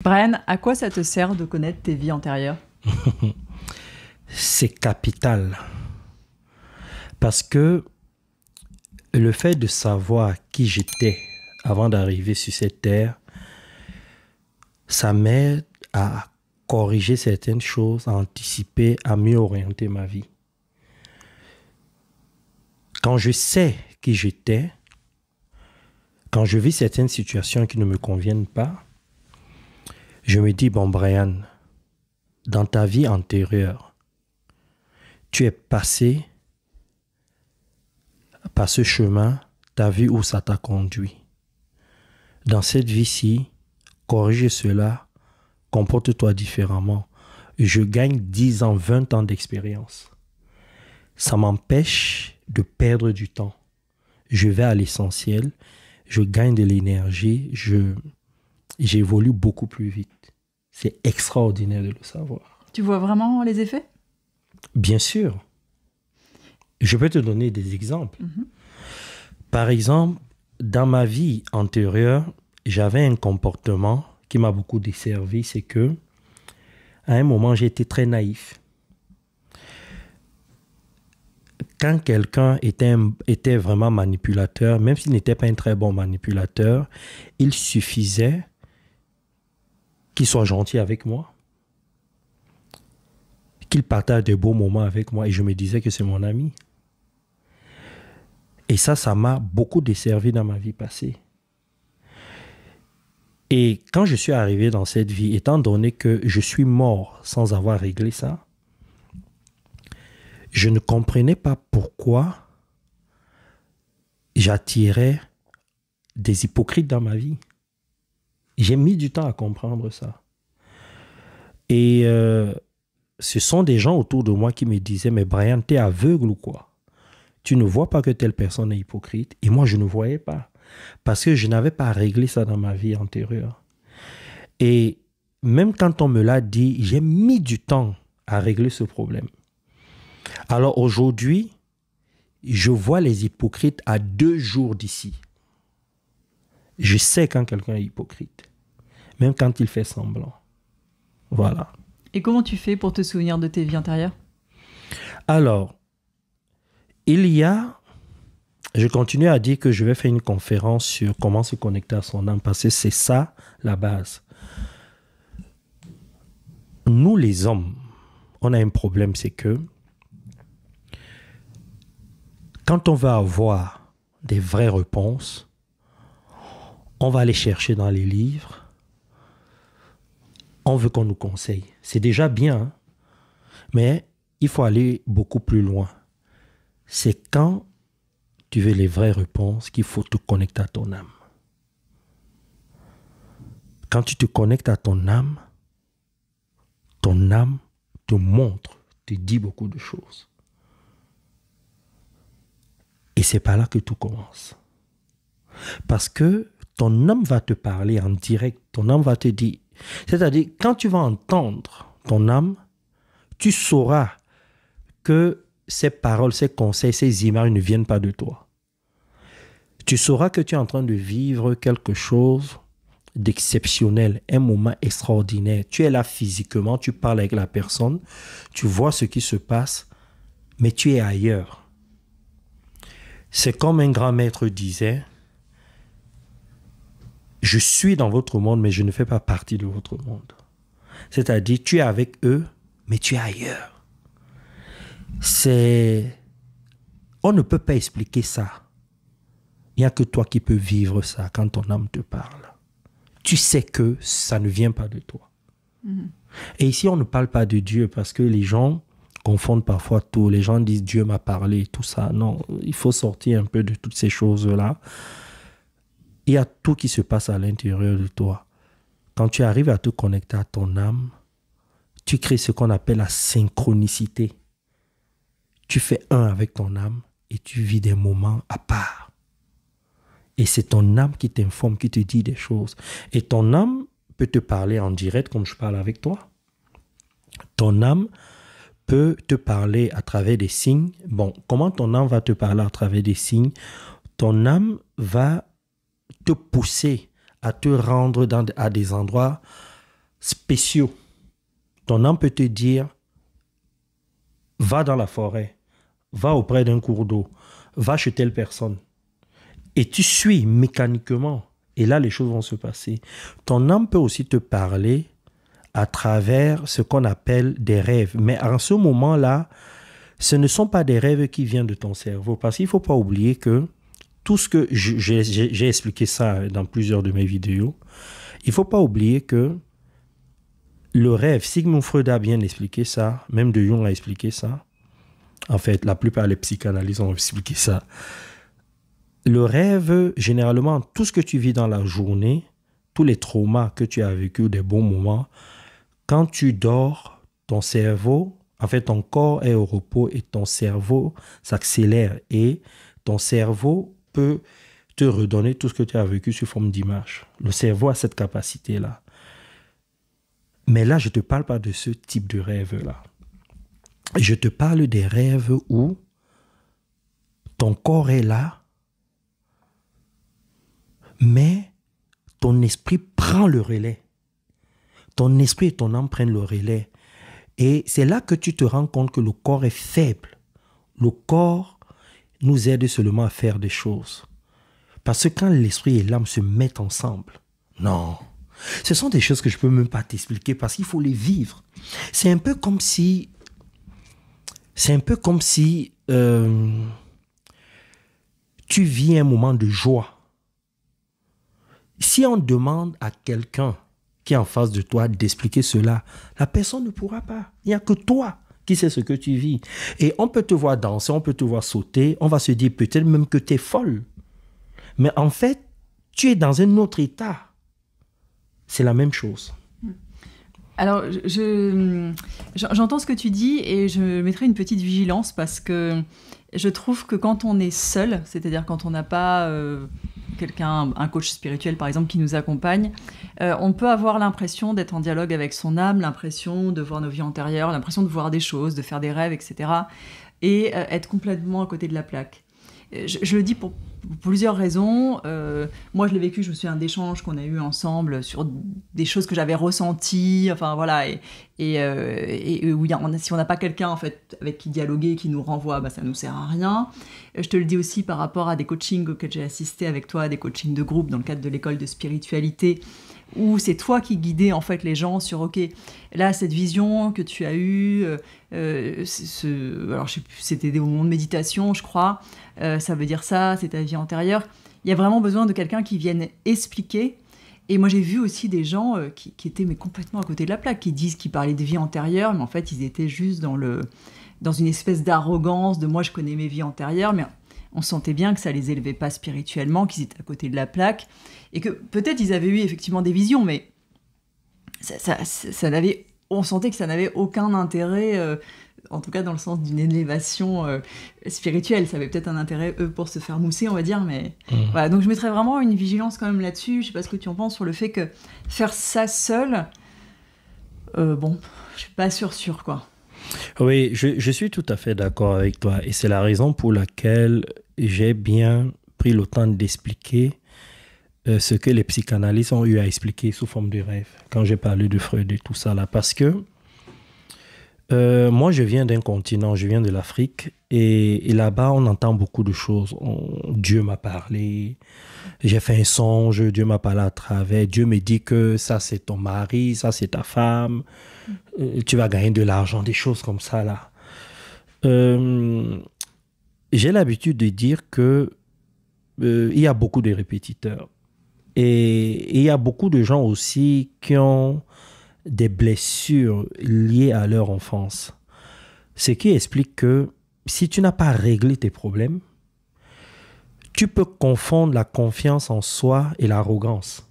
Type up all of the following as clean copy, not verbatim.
Brian, à quoi ça te sert de connaître tes vies antérieures? C'est capital. Parce que le fait de savoir qui j'étais avant d'arriver sur cette terre, ça m'aide à corriger certaines choses, à anticiper, à mieux orienter ma vie. Quand je sais qui j'étais, quand je vis certaines situations qui ne me conviennent pas, je me dis, bon Brian, dans ta vie antérieure, tu es passé par ce chemin, tu as vu où ça t'a conduit. Dans cette vie-ci, corrige cela, comporte-toi différemment. Je gagne 10 ans, 20 ans d'expérience. Ça m'empêche de perdre du temps. Je vais à l'essentiel, je gagne de l'énergie, j'évolue beaucoup plus vite. C'est extraordinaire de le savoir. Tu vois vraiment les effets? Bien sûr. Je peux te donner des exemples. Par exemple, dans ma vie antérieure, j'avais un comportement qui m'a beaucoup desservi, c'est que à un moment, j'ai été très naïf. Quand quelqu'un était vraiment manipulateur, même s'il n'était pas un très bon manipulateur, il suffisait qu'il soit gentil avec moi, qu'il partage de beaux moments avec moi et je me disais que c'est mon ami. Et ça m'a beaucoup desservi dans ma vie passée. Et quand je suis arrivé dans cette vie, étant donné que je suis mort sans avoir réglé ça, je ne comprenais pas pourquoi j'attirais des hypocrites dans ma vie. J'ai mis du temps à comprendre ça. Et ce sont des gens autour de moi qui me disaient « Mais Brian, t'es aveugle ou quoi? Tu ne vois pas que telle personne est hypocrite ?» Et moi, je ne voyais pas. Parce que je n'avais pas réglé ça dans ma vie antérieure. Et même quand on me l'a dit, j'ai mis du temps à régler ce problème. Alors aujourd'hui, je vois les hypocrites à 2 jours d'ici. Je sais quand quelqu'un est hypocrite, même quand il fait semblant. Voilà. Et comment tu fais pour te souvenir de tes vies antérieures? Alors, je continue à dire que je vais faire une conférence sur comment se connecter à son âme, parce que c'est ça la base. Nous les hommes, on a un problème, c'est que quand on veut avoir des vraies réponses, on va aller chercher dans les livres, on veut qu'on nous conseille. C'est déjà bien, hein? Mais il faut aller beaucoup plus loin. C'est quand tu veux les vraies réponses qu'il faut te connecter à ton âme. Quand tu te connectes à ton âme te montre, te dit beaucoup de choses. Et c'est par là que tout commence. Parce que ton âme va te parler en direct, ton âme va te dire, c'est-à-dire quand tu vas entendre ton âme, tu sauras que ces paroles, ces conseils, ces images ne viennent pas de toi. Tu sauras que tu es en train de vivre quelque chose d'exceptionnel, un moment extraordinaire. Tu es là physiquement, tu parles avec la personne, tu vois ce qui se passe, mais tu es ailleurs. C'est comme un grand maître disait, je suis dans votre monde, mais je ne fais pas partie de votre monde. C'est-à-dire, tu es avec eux, mais tu es ailleurs. On ne peut pas expliquer ça. Il n'y a que toi qui peux vivre ça quand ton âme te parle. Tu sais que ça ne vient pas de toi. Et ici, on ne parle pas de Dieu parce que les gens confondent parfois tout. Les gens disent Dieu m'a parlé, tout ça. Non, il faut sortir un peu de toutes ces choses-là. Il y a tout qui se passe à l'intérieur de toi. Quand tu arrives à te connecter à ton âme, tu crées ce qu'on appelle la synchronicité. Tu fais un avec ton âme et tu vis des moments à part. Et c'est ton âme qui t'informe, qui te dit des choses. Et ton âme peut te parler en direct comme je parle avec toi. Ton âme peut te parler à travers des signes. Bon, comment ton âme va te parler à travers des signes? Ton âme va te pousser à te rendre à des endroits spéciaux. Ton âme peut te dire, va dans la forêt, va auprès d'un cours d'eau, va chez telle personne. Et tu suis mécaniquement. Et là, les choses vont se passer. Ton âme peut aussi te parler à travers ce qu'on appelle des rêves. Mais en ce moment-là, ce ne sont pas des rêves qui viennent de ton cerveau. Parce qu'il ne faut pas oublier que tout ce que j'ai expliqué ça dans plusieurs de mes vidéos, il ne faut pas oublier que le rêve, Sigmund Freud a bien expliqué ça, même de Jung a expliqué ça. En fait, la plupart des psychanalystes ont expliqué ça. Le rêve, généralement, tout ce que tu vis dans la journée, tous les traumas que tu as vécu, des bons moments, quand tu dors, ton cerveau, en fait, ton corps est au repos et ton cerveau s'accélère et ton cerveau peut te redonner tout ce que tu as vécu sous forme d'image. Le cerveau a cette capacité-là. Mais là, je ne te parle pas de ce type de rêve-là. Je te parle des rêves où ton corps est là, mais ton esprit prend le relais. Ton esprit et ton âme prennent le relais. Et c'est là que tu te rends compte que le corps est faible. Le corps nous aide seulement à faire des choses. Parce que quand l'esprit et l'âme se mettent ensemble, non. Ce sont des choses que je ne peux même pas t'expliquer parce qu'il faut les vivre. C'est un peu comme si tu vis un moment de joie. Si on demande à quelqu'un qui est en face de toi d'expliquer cela, la personne ne pourra pas. Il n'y a que toi qui sais ce que tu vis. Et on peut te voir danser, on peut te voir sauter, on va se dire peut-être même que tu es folle. Mais en fait, tu es dans un autre état. C'est la même chose. Alors, j'entends ce que tu dis et je mettrai une petite vigilance parce que je trouve que quand on est seul, c'est-à-dire quand on n'a pas quelqu'un, un coach spirituel par exemple, qui nous accompagne, on peut avoir l'impression d'être en dialogue avec son âme, l'impression de voir nos vies antérieures, l'impression de voir des choses, de faire des rêves, etc. Et être complètement à côté de la plaque. Je le dis pour plusieurs raisons. Moi, je l'ai vécu, je me souviens d'échanges qu'on a eu ensemble sur des choses que j'avais ressenties. Enfin, voilà. Et où si on n'a pas quelqu'un, en fait, avec qui dialoguer, qui nous renvoie, bah, ça ne nous sert à rien. Je te le dis aussi par rapport à des coachings auxquels j'ai assisté avec toi, des coachings de groupe dans le cadre de l'école de spiritualité, où c'est toi qui guidais en fait les gens sur ok, là cette vision que tu as eue, alors je sais plus, c'était des moments de méditation je crois, ça veut dire ça, c'est ta vie antérieure. Il y a vraiment besoin de quelqu'un qui vienne expliquer. Et moi j'ai vu aussi des gens qui étaient mais complètement à côté de la plaque, qui parlaient de vie antérieure, mais en fait ils étaient juste dans une espèce d'arrogance de moi je connais mes vies antérieures, mais on sentait bien que ça les élevait pas spirituellement, qu'ils étaient à côté de la plaque, et que peut-être ils avaient eu effectivement des visions, mais on sentait que ça n'avait aucun intérêt, en tout cas dans le sens d'une élévation spirituelle. Ça avait peut-être un intérêt, eux, pour se faire mousser, on va dire, mais voilà. Donc je mettrais vraiment une vigilance quand même là-dessus. Je sais pas ce que tu en penses sur le fait que faire ça seul, bon, je suis pas sûre, quoi. Oui, je suis tout à fait d'accord avec toi et c'est la raison pour laquelle j'ai bien pris le temps d'expliquer ce que les psychanalystes ont eu à expliquer sous forme de rêve quand j'ai parlé de Freud et tout ça là. Parce que moi, je viens d'un continent, je viens de l'Afrique et là-bas, on entend beaucoup de choses. Dieu m'a parlé, j'ai fait un songe, Dieu m'a parlé à travers, Dieu me dit que ça c'est ton mari, ça c'est ta femme, tu vas gagner de l'argent, des choses comme ça là. J'ai l'habitude de dire que il y a beaucoup de répétiteurs et il y a beaucoup de gens aussi qui ont des blessures liées à leur enfance. Ce qui explique que si tu n'as pas réglé tes problèmes, tu peux confondre la confiance en soi et l'arrogance.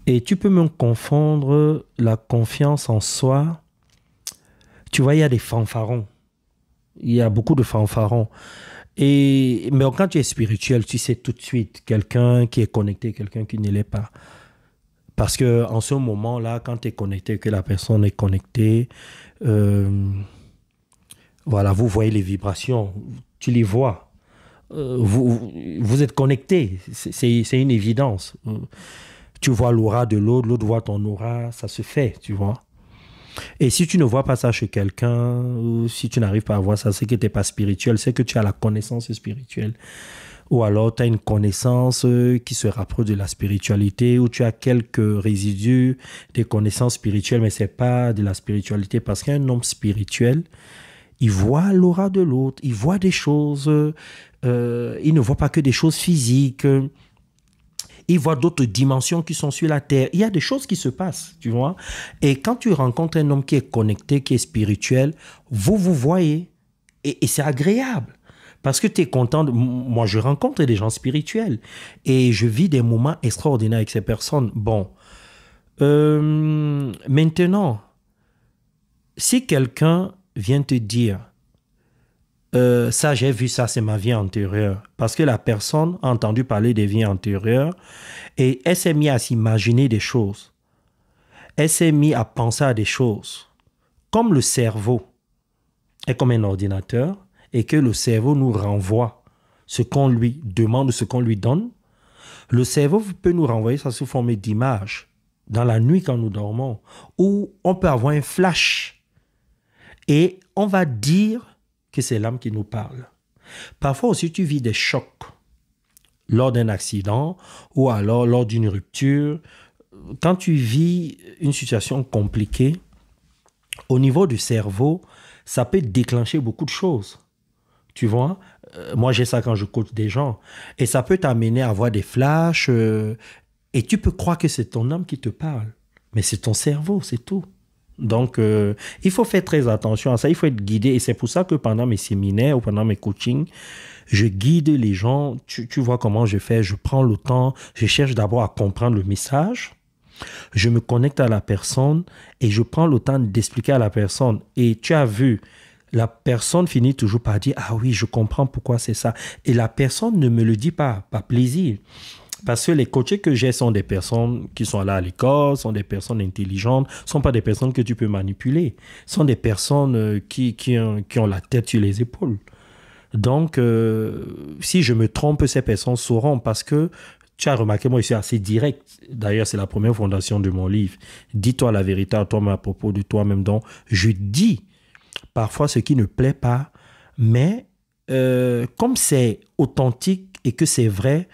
Et tu peux même confondre la confiance en soi. Tu vois, il y a des fanfarons. Il y a beaucoup de fanfarons. Mais quand tu es spirituel, tu sais tout de suite quelqu'un qui est connecté, quelqu'un qui ne l'est pas. Parce qu'en ce moment-là, quand tu es connecté, que la personne est connectée, voilà, vous voyez les vibrations, tu les vois. Vous êtes connecté, c'est une évidence. Tu vois l'aura de l'autre, l'autre voit ton aura, ça se fait, tu vois. Et si tu ne vois pas ça chez quelqu'un, ou si tu n'arrives pas à voir ça, c'est que tu n'es pas spirituel, c'est que tu as la connaissance spirituelle. Ou alors tu as une connaissance qui se rapproche de la spiritualité, ou tu as quelques résidus des connaissances spirituelles, mais ce n'est pas de la spiritualité. Parce qu'un homme spirituel, il voit l'aura de l'autre, il voit des choses, il ne voit pas que des choses physiques, il voit d'autres dimensions qui sont sur la terre. Il y a des choses qui se passent, tu vois. Et quand tu rencontres un homme qui est connecté, qui est spirituel, vous vous voyez. Et c'est agréable. Parce que tu es content. Moi, je rencontre des gens spirituels. Et je vis des moments extraordinaires avec ces personnes. Bon. Maintenant, si quelqu'un vient te dire, ça, j'ai vu ça, c'est ma vie antérieure. Parce que la personne a entendu parler des vies antérieures et elle s'est mise à s'imaginer des choses. Elle s'est mise à penser à des choses. Comme le cerveau est comme un ordinateur et que le cerveau nous renvoie ce qu'on lui demande, ce qu'on lui donne, le cerveau peut nous renvoyer ça sous forme d'images dans la nuit quand nous dormons, où on peut avoir un flash et on va dire que c'est l'âme qui nous parle. Parfois aussi, tu vis des chocs lors d'un accident ou alors lors d'une rupture. Quand tu vis une situation compliquée, au niveau du cerveau, ça peut déclencher beaucoup de choses. Tu vois, moi j'ai ça quand je coach des gens. Et ça peut t'amener à avoir des flashs et tu peux croire que c'est ton âme qui te parle. Mais c'est ton cerveau, c'est tout. Donc, il faut faire très attention à ça. Il faut être guidé. Et c'est pour ça que pendant mes séminaires ou pendant mes coachings, je guide les gens. Tu vois comment je fais. Je prends le temps. Je cherche d'abord à comprendre le message. Je me connecte à la personne et je prends le temps d'expliquer à la personne. Et tu as vu, la personne finit toujours par dire « Ah oui, je comprends pourquoi c'est ça. » Et la personne ne me le dit pas, par plaisir. Parce que les coachés que j'ai sont des personnes qui sont là à l'école, sont des personnes intelligentes, ne sont pas des personnes que tu peux manipuler. Ce sont des personnes qui ont la tête sur les épaules. Donc, si je me trompe, ces personnes sauront parce que tu as remarqué, moi, je suis assez direct. D'ailleurs, c'est la première fondation de mon livre. Dis-toi la vérité à toi-même à propos de toi-même. Donc, je dis parfois ce qui ne plaît pas, mais comme c'est authentique et que c'est vrai,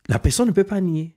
la personne ne peut pas nier.